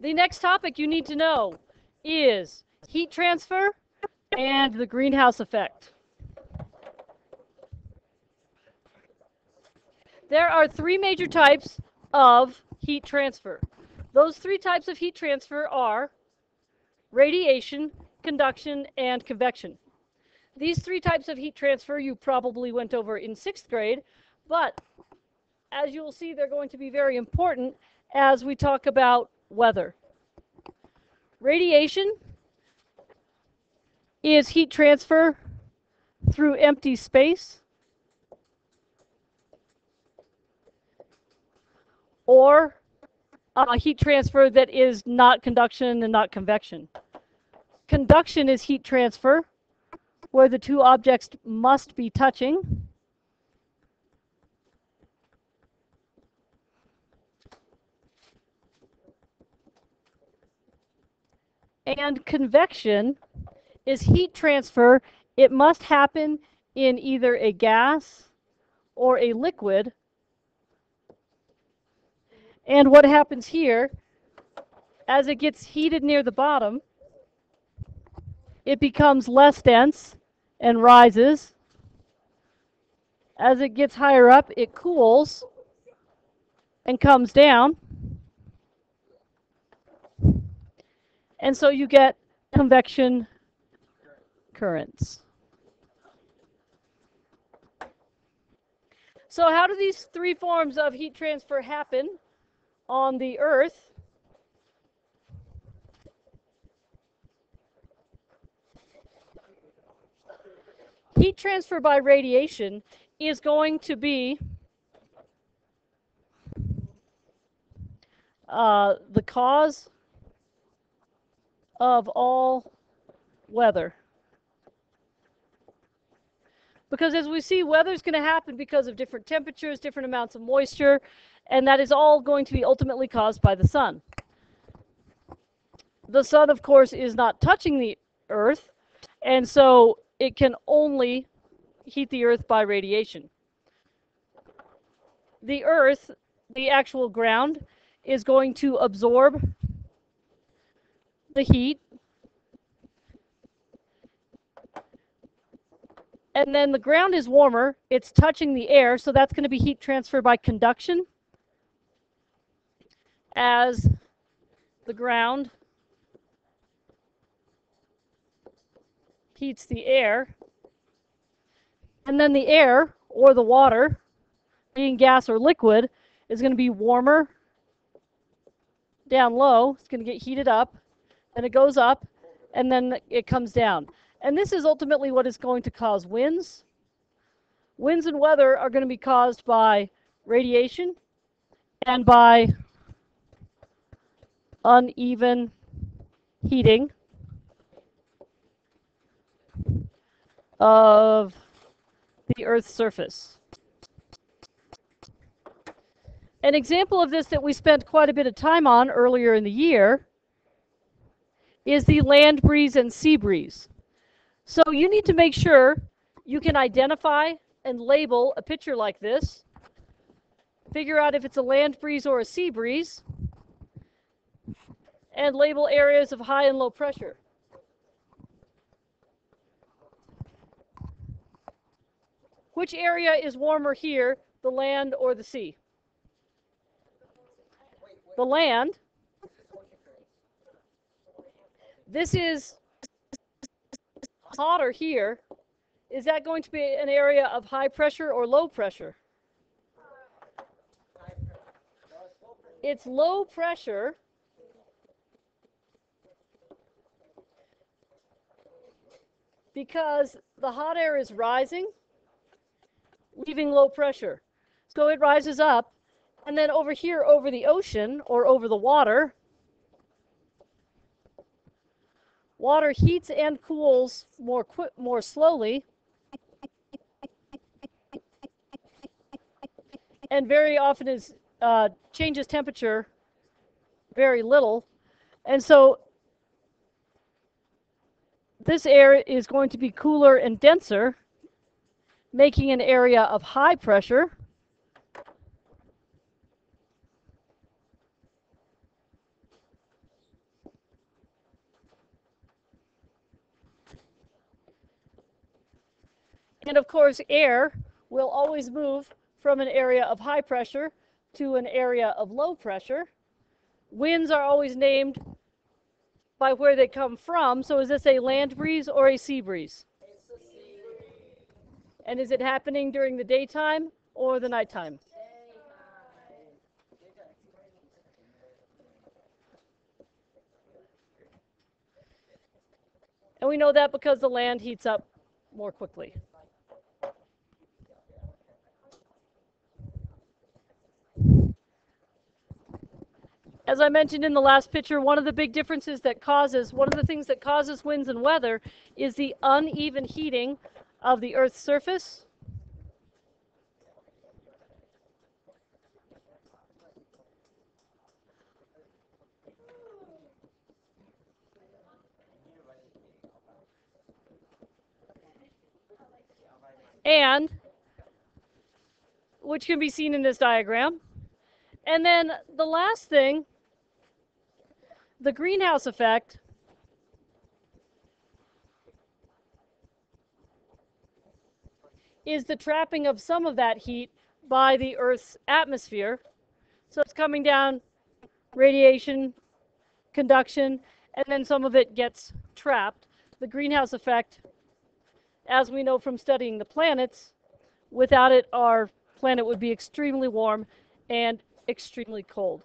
The next topic you need to know is heat transfer and the greenhouse effect. There are three major types of heat transfer. Those three types of heat transfer are radiation, conduction, and convection. These three types of heat transfer you probably went over in 6th grade, but as you will see, they're going to be very important as we talk about weather. Radiation is heat transfer through empty space, or heat transfer that is not conduction and not convection. Conduction is heat transfer where the two objects must be touching. And convection is heat transfer. It must happen in either a gas or a liquid. And what happens here, as it gets heated near the bottom, it becomes less dense and rises. As it gets higher up, it cools and comes down. And so you get convection currents. So how do these three forms of heat transfer happen on the Earth? Heat transfer by radiation is going to be the cause of all weather. Because as we see, weather is going to happen because of different temperatures, different amounts of moisture, and that is all going to be ultimately caused by the sun. The sun, of course, is not touching the Earth, and so it can only heat the Earth by radiation. The Earth, the actual ground, is going to absorb the heat, and then the ground is warmer, it's touching the air, so that's going to be heat transfer by conduction as the ground heats the air. And then the air, or the water, being gas or liquid, is going to be warmer down low. It's going to get heated up, then it goes up, and then it comes down. And this is ultimately what is going to cause winds. Winds and weather are going to be caused by radiation and by uneven heating of the Earth's surface. An example of this that we spent quite a bit of time on earlier in the year is the land breeze and sea breeze. So you need to make sure you can identify and label a picture like this, figure out if it's a land breeze or a sea breeze, and label areas of high and low pressure. Which area is warmer here, the land or the sea? The land. This is hotter here. Is that going to be an area of high pressure or low pressure? It's low pressure because the hot air is rising, leaving low pressure. So it rises up, and then over here, over the ocean or over the water, water heats and cools more slowly, and very often changes temperature very little. And so this air is going to be cooler and denser, making an area of high pressure. And of course, air will always move from an area of high pressure to an area of low pressure. Winds are always named by where they come from. So is this a land breeze or a sea breeze? It's a sea breeze. And is it happening during the daytime or the nighttime? And we know that because the land heats up more quickly. As I mentioned in the last picture, one of the big differences that causes, one of the things that causes winds and weather is the uneven heating of the Earth's surface. And which can be seen in this diagram. And then the last thing, the greenhouse effect, is the trapping of some of that heat by the Earth's atmosphere. So it's coming down, radiation, conduction, and then some of it gets trapped. The greenhouse effect, as we know from studying the planets, without it, our planet would be extremely warm and extremely cold.